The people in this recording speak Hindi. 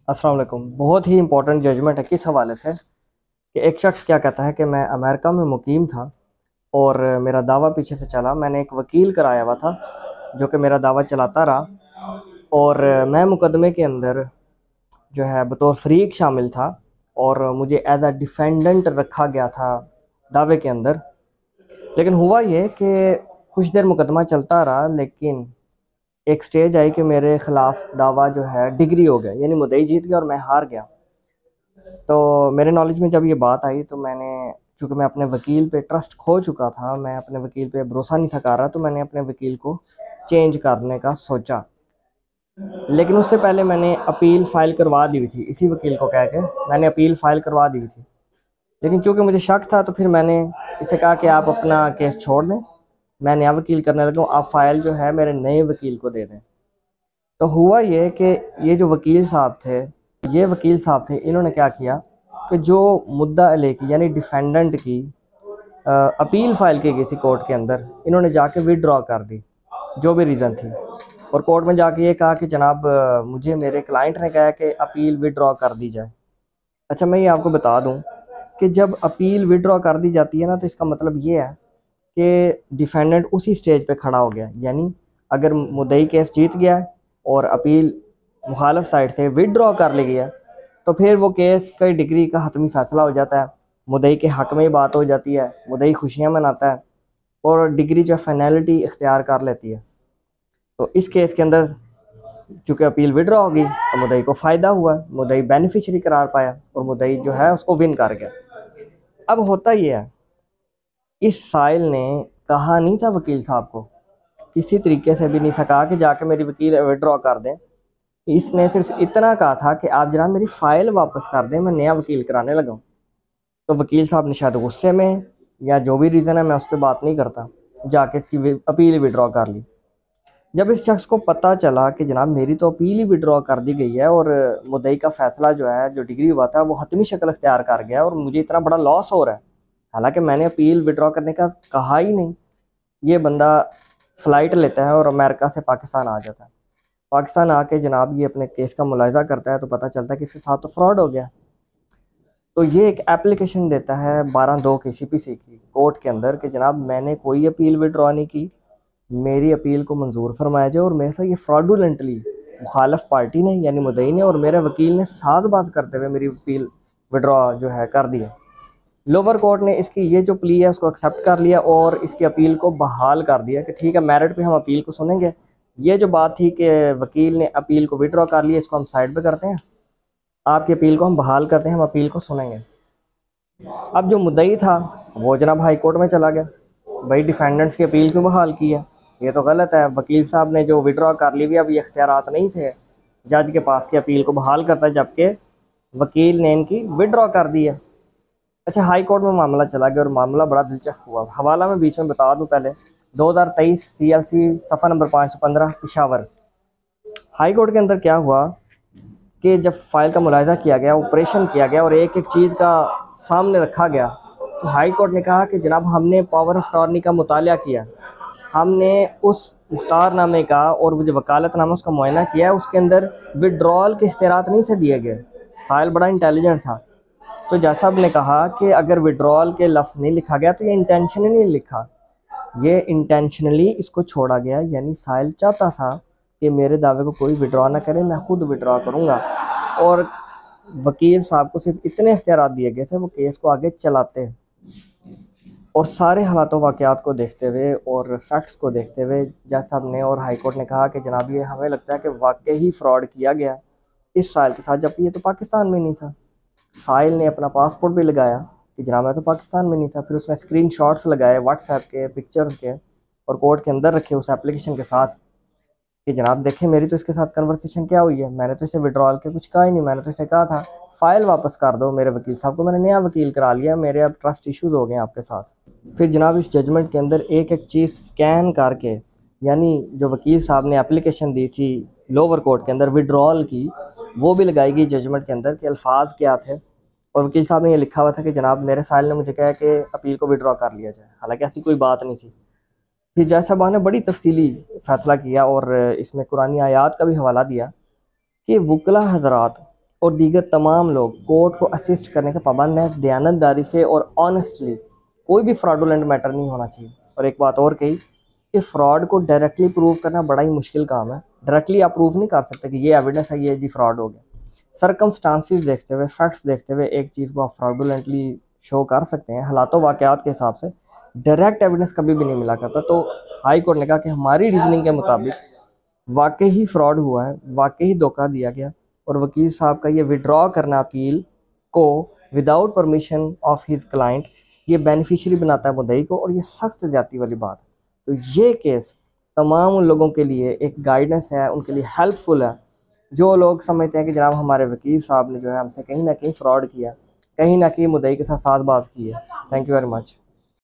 अस्सलाम वालेकुम। बहुत ही इंपॉर्टेंट जजमेंट है किस हवाले से कि एक शख्स क्या कहता है कि मैं अमेरिका में मुकीम था और मेरा दावा पीछे से चला। मैंने एक वकील कराया हुआ था जो कि मेरा दावा चलाता रहा और मैं मुकदमे के अंदर जो है बतौर फरीक शामिल था और मुझे एज अ डिफेंडेंट रखा गया था दावे के अंदर। लेकिन हुआ ये कि कुछ देर मुकदमा चलता रहा, लेकिन एक स्टेज आई कि मेरे ख़िलाफ़ दावा जो है डिग्री हो गया, यानी मुद्दई जीत गया और मैं हार गया। तो मेरे नॉलेज में जब ये बात आई तो मैंने, चूँकि मैं अपने वकील पे ट्रस्ट खो चुका था, मैं अपने वकील पे भरोसा नहीं था कर रहा, तो मैंने अपने वकील को चेंज करने का सोचा। लेकिन उससे पहले मैंने अपील फ़ाइल करवा दी हुई थी, इसी वकील को कह के मैंने अपील फ़ाइल करवा दी हुई थी। लेकिन चूँकि मुझे शक था तो फिर मैंने इसे कहा कि आप अपना केस छोड़ दें, मैं नया वकील करने लगा हूँ, आप फ़ाइल जो है मेरे नए वकील को दे दें। तो हुआ ये कि ये जो वकील साहब थे, इन्होंने क्या किया कि जो मुद्दा अले की यानी डिफेंडेंट की अपील फ़ाइल की गई थी कोर्ट के अंदर, इन्होंने जाके विदड्रॉ कर दी, जो भी रीज़न थी। और कोर्ट में जाके ये कहा कि जनाब मुझे मेरे क्लाइंट ने कहा कि अपील विदड्रॉ कर दी जाए। अच्छा, मैं ये आपको बता दूं कि जब अपील विदड्रॉ कर दी जाती है ना, तो इसका मतलब ये है कि डिफेंडेंट उसी स्टेज पे खड़ा हो गया। यानी अगर मुद्दई केस जीत गया है और अपील मुखालफ साइड से विदड्रॉ कर ली गई है, तो फिर वो केस कई डिग्री का हतमी फैसला हो जाता है, मुद्दई के हक़ में ही बात हो जाती है, मुद्दई खुशियाँ मनाता है और डिग्री जो फाइनलिटी इख्तियार कर लेती है। तो इस केस के अंदर चूँकि अपील विड्रॉ होगी तो मुद्दई को फ़ायदा हुआ, मुद्दई बेनिफिशरी करार पाया और मुद्दई जो है उसको विन कर गया। अब होता ये है, इस साइल ने कहा नहीं था वकील साहब को, किसी तरीके से भी नहीं था कहा कि जाके मेरी वकील विड्रॉ कर दें। इसने सिर्फ इतना कहा था कि आप जनाब मेरी फ़ाइल वापस कर दें, मैं नया वकील कराने लगा हूँ। तो वकील साहब ने शायद गुस्से में या जो भी रीज़न है, मैं उस पर बात नहीं करता, जाके इसकी अपील विड्रॉ कर ली। जब इस शख्स को पता चला कि जनाब मेरी तो अपील ही विड्रॉ कर दी गई है और मुद्दई का फ़ैसला जो है, जो डिग्री हुआ था, वो हतमी शक्ल अख्तियार कर गया और मुझे इतना बड़ा लॉस हो रहा है, हालांकि मैंने अपील विड्रॉ करने का कहा ही नहीं। ये बंदा फ़्लाइट लेता है और अमेरिका से पाकिस्तान आ जाता है। पाकिस्तान आके जनाब ये अपने केस का मुलाहिज़ा करता है तो पता चलता है कि इसके साथ तो फ्रॉड हो गया। तो ये एक एप्लीकेशन देता है 12(2) की सीपीसी की कोर्ट के अंदर कि जनाब मैंने कोई अपील विड्रॉ नहीं की, मेरी अपील को मंजूर फरमाया जाए और मेरे साथ ये फ्रॉडुलेंटली मुखालफ पार्टी ने यानी मुद्दई ने और मेरे वकील ने साजबाज करते हुए मेरी अपील विड्रॉ जो है कर दी है। लोअर कोर्ट ने इसकी ये जो प्ली है उसको एक्सेप्ट कर लिया और इसकी अपील को बहाल कर दिया कि ठीक है, मेरिट पे हम अपील को सुनेंगे। ये जो बात थी कि वकील ने अपील को विड्रॉ कर लिया, इसको हम साइड पे करते हैं, आपकी अपील को हम बहाल करते हैं, हम अपील को सुनेंगे। अब जो मुद्दई था वो जनाब हाई कोर्ट में चला गया, भाई डिफेंडेंट्स की अपील क्यों बहाल की है, ये तो गलत है। वकील साहब ने जो विड्रॉ कर ली हुई, अब ये इख्तियारात नहीं थे जज के पास की अपील को बहाल करता है, जबकि वकील ने इनकी विड्रॉ कर दी है। अच्छा, हाई कोर्ट में मामला चला गया और मामला बड़ा दिलचस्प हुआ। हवाला में बीच में बता दूं पहले, 2023 CLC सफ़ा नंबर 515 पिशावर। हाई कोर्ट के अंदर क्या हुआ कि जब फाइल का मुलाहिजा किया गया, ऑपरेशन किया गया और एक एक चीज़ का सामने रखा गया, तो हाई कोर्ट ने कहा कि जनाब हमने पावर ऑफ अटॉर्नी का मुताला किया, हमने उस मुख्तारनामे का और वो जो वकालतनामा उसका मुआयना किया है, उसके अंदर विड्रॉल के इख्तियारात नहीं थे दिए गए। फाइल बड़ा इंटेलिजेंट था। तो जज साहब ने कहा कि अगर विड्रॉल के लफ्ज़ नहीं लिखा गया तो ये इंटेंशनली नहीं लिखा, ये इंटेंशनली इसको छोड़ा गया, यानी साहिल चाहता था कि मेरे दावे को कोई विड्रॉ ना करे, मैं खुद विड्रॉ करूँगा। और वकील साहब को सिर्फ इतने इख्तियारात दिए गए थे, वो केस को आगे चलाते। और सारे हालातों वाक़यात को देखते हुए और फैक्ट्स को देखते हुए जज साहब ने और हाई कोर्ट ने कहा कि जनाब ये हमें लगता है कि वाकई ही फ्रॉड किया गया इस साइल के साथ, जबकि ये तो पाकिस्तान में नहीं था। साहिल ने अपना पासपोर्ट भी लगाया कि जनाब मैं तो पाकिस्तान में नहीं था, फिर उसने स्क्रीन शॉट्स लगाए व्हाट्सएप के, पिक्चर्स के, और कोर्ट के अंदर रखे उस एप्लीकेशन के साथ कि जनाब देखें मेरी तो इसके साथ कन्वर्सेशन क्या हुई है, मैंने तो इसे विड्रॉल के कुछ कहा ही नहीं, मैंने तो इसे कहा था फ़ाइल वापस कर दो मेरे वकील साहब को, मैंने नया वकील करा लिया, मेरे अब ट्रस्ट इश्यूज़ हो गए आपके साथ। फिर जनाब इस जजमेंट के अंदर एक एक चीज़ स्कैन करके, यानी जो वकील साहब ने एप्लीकेशन दी थी लोअर कोर्ट के अंदर विड्रॉल की, वो भी लगाई गई जजमेंट के अंदर कि अल्फाज क्या थे। और वकील साहब ने ये लिखा हुआ था कि जनाब मेरे साहिल ने मुझे कहा कि अपील को विड्रॉ कर लिया जाए, हालांकि ऐसी कोई बात नहीं थी। फिर जज साहब ने बड़ी तफसीली फ़ैसला किया और इसमें कुरानी आयात का भी हवाला दिया कि वकला हजरात और दीगर तमाम लोग कोर्ट को असिस्ट करने के पाबंद हैं, दयानतदारी से और ऑनेस्टली। कोई भी फ्रॉडुलेंट मैटर नहीं होना चाहिए। और एक बात और कही कि फ़्रॉड को डायरेक्टली प्रूव करना बड़ा ही मुश्किल काम है। डायरेक्टली आप प्रूव नहीं कर सकते कि ये एविडेंस है, ये जी फ्रॉड हो गया। सरकमस्टांसिस देखते हुए, फैक्ट्स देखते हुए एक चीज़ को आप फ्रॉडुलेंटली शो कर सकते हैं हालातों वाक़यात के हिसाब से। डायरेक्ट एविडेंस कभी भी नहीं मिला करता। तो हाई कोर्ट ने कहा कि हमारी रीजनिंग के मुताबिक वाकई ही फ्रॉड हुआ है, वाकई ही धोखा दिया गया, और वकील साहब का ये विड्रॉ करना अपील को without permission of his client ये बेनिफिशियरी बनाता है मुद्दई को, और ये सख्त ज़्यादती वाली बात है। तो ये केस तमाम उन लोगों के लिए एक गाइडेंस है, उनके लिए हेल्पफुल है जो लोग समझते हैं कि जनाब हमारे वकील साहब ने जो है हमसे कहीं ना कहीं फ़्रॉड किया, कहीं ना कहीं मुद्दई के साथ साजबाज की है। Thank you very much.